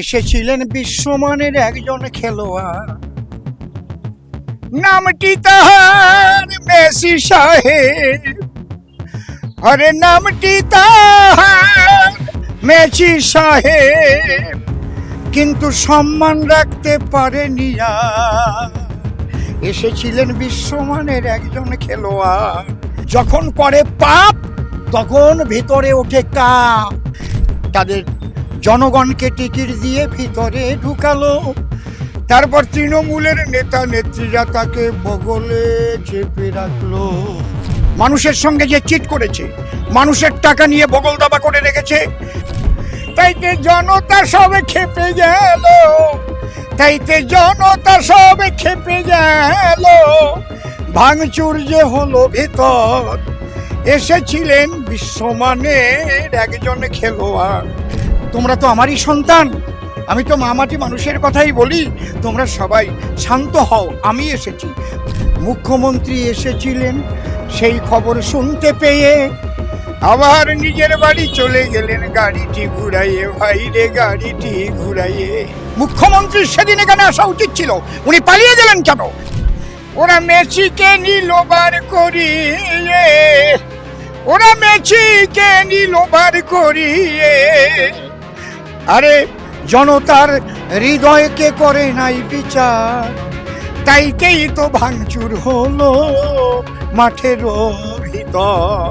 এসেছিলেন বিশ্বমানের একজন খেলোয়াড়, নামটি তাহার মেসি সাহেব। আরে নামটি তাহার মেসি সাহেব, কিন্তু সম্মান রাখতে পারেনি আর। এসেছিলেন বিশ্বমানের একজন খেলোয়াড়, যখন করে পাপ তখন ভিতরে ওঠে কাপ। তাদের জনগণকে টিকিট দিয়ে ভিতরে ঢুকালো, তারপর তৃণমূলের নেতা নেত্রীরা তাকে বগলে চেপে রাখলো। মানুষের সঙ্গে যে চিট করেছে, মানুষের টাকা নিয়ে বগল দাবা করে রেখেছে, তাইতে জনতা সবে খেপে গেল, তাইতে জনতা সবে খেপে গেল। ভাঙচুর যে হলো ভেতর, এসেছিলেন বিশ্বমানের একজন খেলোয়াড়। তোমরা তো আমারই সন্তান, আমি তো মামাটি মানুষের কথাই বলি, তোমরা সবাই শান্ত হও, আমি এসেছি। মুখ্যমন্ত্রী এসেছিলেন সেই খবর শুনতে পেয়ে, আবার নিজের বাড়ি চলে গেলেন গাড়িটি ঘুরাইয়ে। ভাইরে গাড়িটি ঘুরাইয়ে। মুখ্যমন্ত্রীর সেদিন এখানে আসা উচিত ছিল, উনি পালিয়ে গেলেন কেন? ওরা মেসিকে নিল বার করিয়ে, ওরা মেসিকে নিল বার করিয়ে। আরে জনতার হৃদয়কে করে নাই বিচার, তাইতেই তো ভাঙচুর হলো মাঠের ভিতর।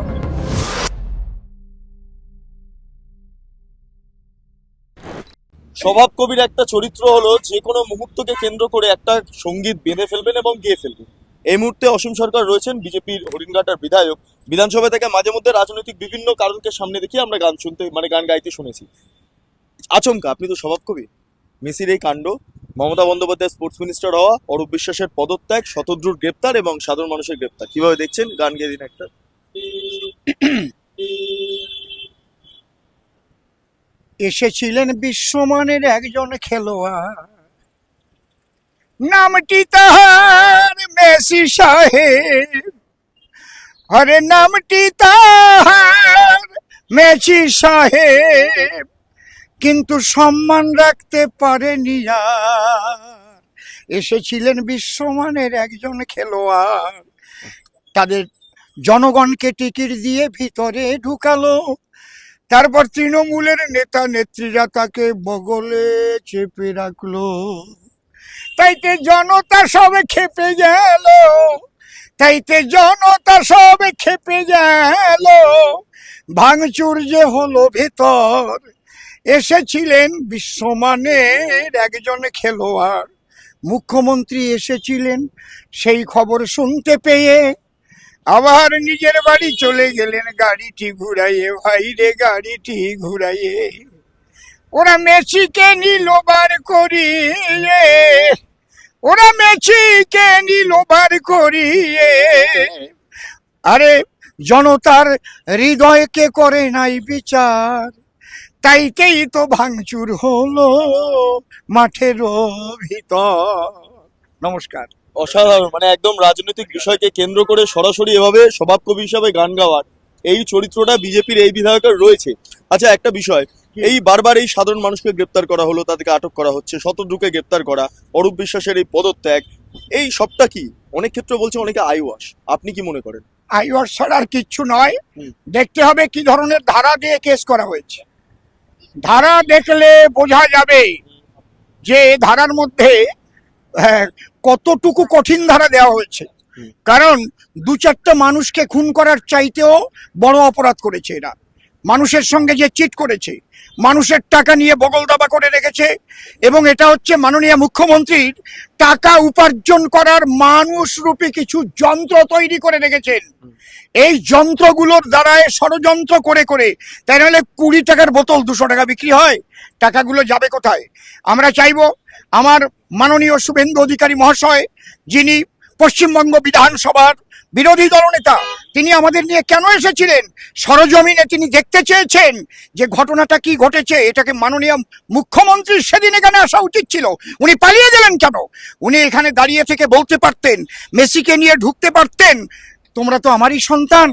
স্বভাব কবির একটা চরিত্র হলো যে কোনো মুহূর্তকে কেন্দ্র করে একটা সঙ্গীত বেঁধে ফেলবেন এবং গেয়ে ফেলবেন। এই মুহূর্তে অসীম সরকার রয়েছেন, বিজেপির হরিণঘাটার বিধায়ক। বিধানসভা থেকে মাঝে মধ্যে রাজনৈতিক বিভিন্ন কারণকে সামনে দেখিয়ে আমরা গান গাইতে শুনেছি। আচমকা আপনি তো স্বভাব কবি, মেসির এই কাণ্ড, মমতা বন্দ্যোপাধ্যায় স্পোর্টস মিনিস্টার হওয়া, অরূপ বিশ্বাসের পদত্যাগ, শতদ্রুর গ্রেপ্তার এবং সাধারণ মানুষের গ্রেপ্তার, কিভাবে দেখছেন? গান গেয়ে দিন একটা। এসেছিলেন বিশ্বমানের একজন খেলোয়াড়, নামটি তাহার মেসি সাহেব। আরে নামটি তাহার মেসি সাহেব, কিন্তু সম্মান রাখতে পারেনি আর। এসেছিলেন বিশ্বমানের একজন খেলোয়াড়, তাদের জনগণকে টিকিট দিয়ে ভিতরে ঢুকালো, তারপর তৃণমূলের নেতা নেত্রীরা তাকে বগলে চেপে রাখলো। তাইতে জনতা সবে খেপে গেল, তাইতে জনতা সবে খেপে গেল। ভাঙচুর যে হলো ভেতর, এসেছিলেন বিশ্বমানের একজন খেলোয়াড়। মুখ্যমন্ত্রী এসেছিলেন সেই খবর শুনতে পেয়ে, আবার নিজের বাড়ি চলে গেলেন গাড়িটি ঘুরাইয়ে। ভাইরে গাড়িটি ঘুরাইয়ে। ওরা মেসিকে নিল বার করিয়ে, ওরা মেসিকে নিল বার করিয়ে। আরে জনতার হৃদয়কে করে নাই বিচার, তাইতেই তো ভাঙচুর হলো মাঠের ভিতর। নমস্কার। অসাধারণ, মানে একদম রাজনৈতিক বিষয়কে কেন্দ্র করে সরাসরি এভাবে স্বভাব কবি হিসাবে গান গাওয়ার এই চরিত্রটা বিজেপির এই বিধায়কের রয়েছে। আচ্ছা, একটা বিষয়, এই বারবার এই সাধারণ মানুষকে গ্রেপ্তার করা হলো, তাদেরকে আটক করা হচ্ছে, শতদ্রুকে গ্রেপ্তার করা, অরূপ বিশ্বাসের এই পদত্যাগ, এই সবটা কি অনেক ক্ষেত্রে বলছে অনেকে আইওয়াশ, আপনি কি মনে করেন? আইওয়াশ ছাড়া আর কিচ্ছু নয়। দেখতে হবে কি ধরনের ধারা দিয়ে কেস করা হয়েছে। ধারা দেখলে বোঝা যাবে যে ধারার মধ্যে কতটুকু কঠিন ধারা দেওয়া হয়েছে। কারণ দু চারটা মানুষকে খুন করার চাইতেও বড় অপরাধ করেছে এরা। মানুষের সঙ্গে যে চিট করেছে, মানুষের টাকা নিয়ে বগল দাবা করে রেখেছে, এবং এটা হচ্ছে মাননীয় মুখ্যমন্ত্রীর টাকা উপার্জন করার মানুষরূপী কিছু যন্ত্র তৈরি করে রেখেছেন। এই যন্ত্রগুলোর দ্বারায় ষড়যন্ত্র করে করে, তাই নাহলে 20 টাকার বোতল 200 টাকা বিক্রি হয়। টাকাগুলো যাবে কোথায়? আমরা চাইবো আমার মাননীয় শুভেন্দু অধিকারী মহাশয়, যিনি পশ্চিমবঙ্গ বিধানসভার বিরোধী দলনেতা, তিনি আমাদের নিয়ে কেন এসেছিলেন? সরজমিনে তিনি দেখতে চেয়েছেন যে ঘটনাটা কি ঘটেছে। এটাকে মাননীয় মুখ্যমন্ত্রীর সেদিন এখানে আসা উচিত ছিল, উনি পালিয়ে গেলেন কেন? উনি এখানে দাঁড়িয়ে থেকে বলতে পারতেন, মেসিকে নিয়ে ঢুকতে পারতেন, তোমরা তো আমারই সন্তান,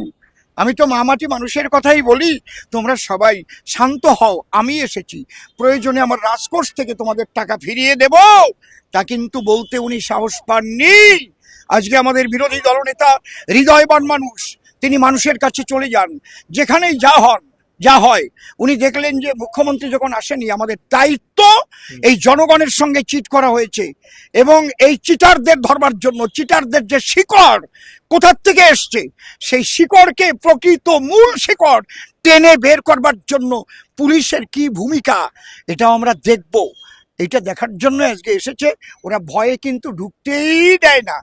আমি তো মামাটি মানুষের কথাই বলি, তোমরা সবাই শান্ত হও, আমি এসেছি, প্রয়োজনে আমার রাজকোষ থেকে তোমাদের টাকা ফিরিয়ে দেব, তা কিন্তু বলতে উনি সাহস পাননি। আজকে আমাদের বিরোধী দলনেতা হৃদয়বান মানুষ, তিনি মানুষের কাছে চলে যান, যেখানেই যা হয় উনি দেখলেন যে মুখ্যমন্ত্রী যখন আসেনি, আমাদের দায়িত্ব এই জনগণের সঙ্গে চিট করা হয়েছে এবং এই চিটারদের ধরবার জন্য, চিটারদের যে শিকড় কোথার থেকে এসছে সেই শিকড়কে, প্রকৃত মূল শিকড় টেনে বের করবার জন্য পুলিশের কি ভূমিকা, এটা আমরা দেখব। এটা দেখার জন্য আজকে এসেছে। ওরা ভয়ে কিন্তু ঢুকতেই দেয় না।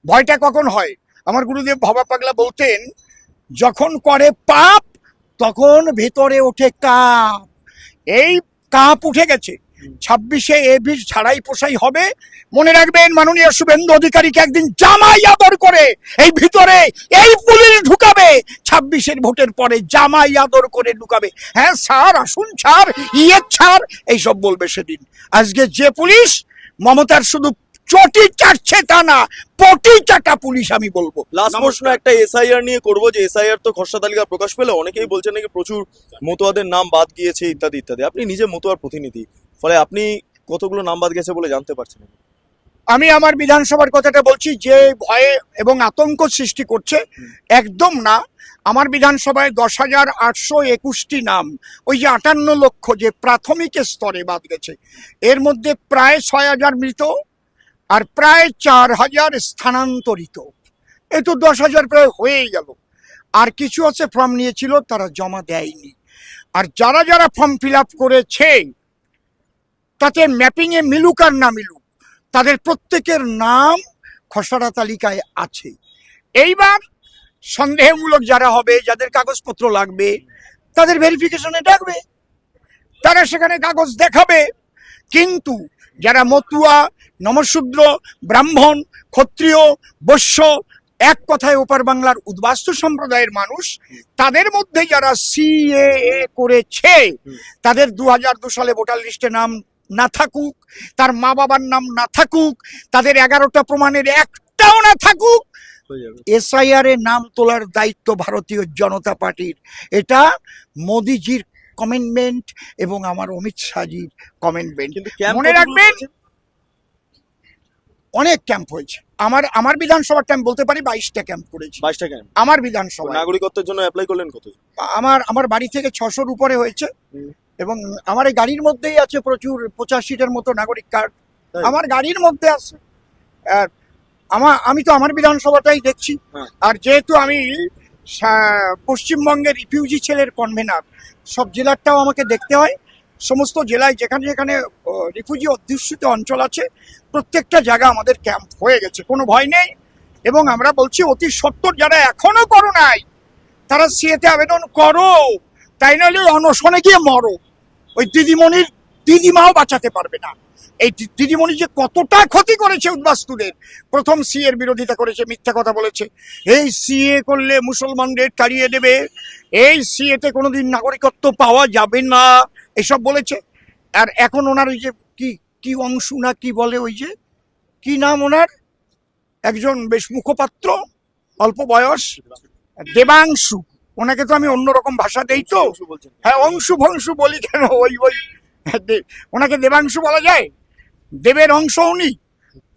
ভয়টা কখন হয়? আমার গুরুদেব ভবা পাগলা বলতেন, যখন করে পাপ তখন ভেতরে ওঠে কাপ। এই কাপ উঠে গেছে। 26-এ এ বিষ ঝাড়াই পোষাই হবে। মনে রাখবেন, মাননীয় শুভেন্দু অধিকারীকে একদিন জামাই আদর করে এই ভিতরে এই পুলিশ ঢুকাবে। 26-এর ভোটের পরে জামাই আদর করে ঢুকাবে। হ্যাঁ স্যার, আসুন স্যার, ছাড়, এইসব বলবে সেদিন। আজকে যে পুলিশ মমতার শুধু চটি চাটছে তা না, পটি চাটা পুলিশ আমি বলবো। লাস্ট প্রশ্ন একটা এসআইআর নিয়ে করবো, যে এসআইআর তো খসড়া তালিকা প্রকাশ পেলে অনেকেই বলছেন নাকি প্রচুর মতুয়াদের নাম বাদ গিয়েছে ইত্যাদি ইত্যাদি। আপনি নিজে মতুয়ার প্রতিনিধি, ফলে আপনি কতগুলো নাম বাদ গেছে বলে জানতে পারছেন? আমি আমার বিধানসভার কথাটা বলছি, যে ভয়ে এবং আতঙ্ক সৃষ্টি করছে, একদম না। আমার বিধানসভায় 10,821টি নাম, ওই যে 58 লক্ষ যে প্রাথমিক স্তরে বাদ গেছে, এর মধ্যে প্রায় 6,000 মৃত আর প্রায় 4,000 স্থানান্তরিত। এ তো 10,000 প্রায় হয়েই গেল। আর কিছু আছে ফর্ম নিয়েছিল, তারা জমা দেয়নি। আর যারা যারা ফর্ম ফিল আপ করেছে, তাতে ম্যাপিংয়ে মিলুক আর না মিলুক, তাদের প্রত্যেকের নাম খসড়া তালিকায় আছে। এইবার সন্দেহমূলক যারা হবে, যাদের কাগজপত্র লাগবে, তাদের ভেরিফিকেশনে ডাকবে, তারা সেখানে কাগজ দেখাবে। কিন্তু যারা মতুয়া, নমশূদ্র, ব্রাহ্মণ, ক্ষত্রিয়, বৈশ্য, এক কথায় ওপার বাংলার উদ্বাস্তু সম্প্রদায়ের মানুষ, তাদের মধ্যে যারা সিএএ করেছে, তাদের 2002 সালে ভোটার লিস্টে নাম না থাকুক, তার মা বাবার নাম না থাকুক, তাদের 11টা প্রমাণের একটাও না থাকুক, এসআইআর এ নাম তোলার দায়িত্ব ভারতীয় জনতা পার্টির। এটা মোদিজির কমিটমেন্ট এবং আমার অমিত শাহজির কমিটমেন্ট। মনে রাখবেন, অনেক ক্যাম্প হয়েছে। আমার বিধানসভার ক্যাম্প বলতে পারি 22টা ক্যাম্প করেছি। 22টা ক্যাম্প আমার বিধানসভা। নাগরিকত্বের জন্য অ্যাপ্লাই করলেন কত? আমার বাড়ি থেকে 600-র উপরে হয়েছে এবং আমার এই গাড়ির মধ্যেই আছে প্রচুর 85টার মতো নাগরিক কার্ড আমার গাড়ির মধ্যে আছে। আর আমি তো আমার বিধানসভাটাই দেখছি। আর যেহেতু আমি পশ্চিমবঙ্গের রিফিউজি ছেলের কনভেনার, সব জেলারটাও আমাকে দেখতে হয়। সমস্ত জেলায় যেখানে যেখানে রিফিউজি অধ্যুষিত অঞ্চল আছে, প্রত্যেকটা জায়গা আমাদের ক্যাম্প হয়ে গেছে, কোনো ভয় নেই। এবং আমরা বলছি, অতি সত্বর যারা এখনো করো নাই, তারা সিএতে আবেদন করো, তাই নাহলে অনশনে গিয়ে মরো। ওই দিদিমাও বাঁচাতে পারবে না। এই দিদিমণি যে কতটা ক্ষতি করেছে উদ্বাস্তুদের। প্রথম সিএর বিরোধিতা করেছে, মিথ্যা কথা বলেছে, এই সিএ করলে মুসলমানদের তাড়িয়ে দেবে, এই সিএতে কোনোদিন নাগরিকত্ব পাওয়া যাবে না, এসব বলেছে। আর এখন ওনার ওই যে কি অংশু না কি বলে, ওই যে কি নাম ওনার, একজন বেশ মুখপাত্র, অল্প বয়স, দেবাংশু, ওনাকে তো আমি অন্যরকম ভাষা দেই তো, হ্যাঁ অংশু ভংশু বলি কেন, ওই ওনাকে দেবাংশু বলা যায়? দেবের অংশ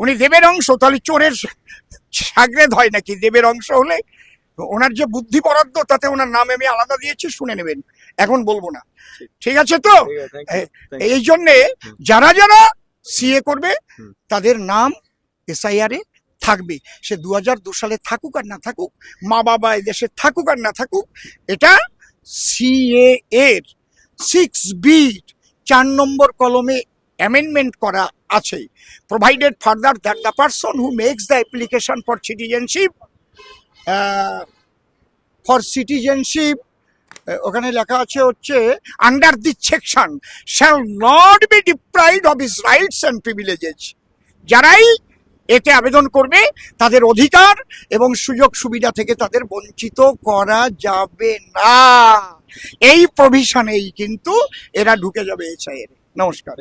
উনি দেবের অংশ, তাহলে চোরের সাগরেদ হয় নাকি? দেবের অংশ হলে ওনার যে বুদ্ধি বরাদ্দ, তাতে ওনার নাম আমি আলাদা দিয়েছি, শুনে নেবেন, এখন বলবো না। ঠিক আছে তো? এই জন্যে যারা যারা সিএ করবে, তাদের নাম এসআইআর এ থাকবে। সে 2002 সালে থাকুক আর না থাকুক, মা বাবা এদেশে থাকুক আর না থাকুক, এটা সিএ এর 6B 4 নম্বর কলমে অ্যামেন্ডমেন্ট করা আছে। Provided further that the person who makes the application for citizenship ওখানে লেখা আছে হচ্ছে, under this section shall not be deprived of his rights and privileges. যারাই এতে আবেদন করবে, তাদের অধিকার এবং সুযোগ সুবিধা থেকে তাদের বঞ্চিত করা যাবে না। এই প্রভিশনেই কিন্তু এরা ঢুকে যাবে এসআইআর। নমস্কার।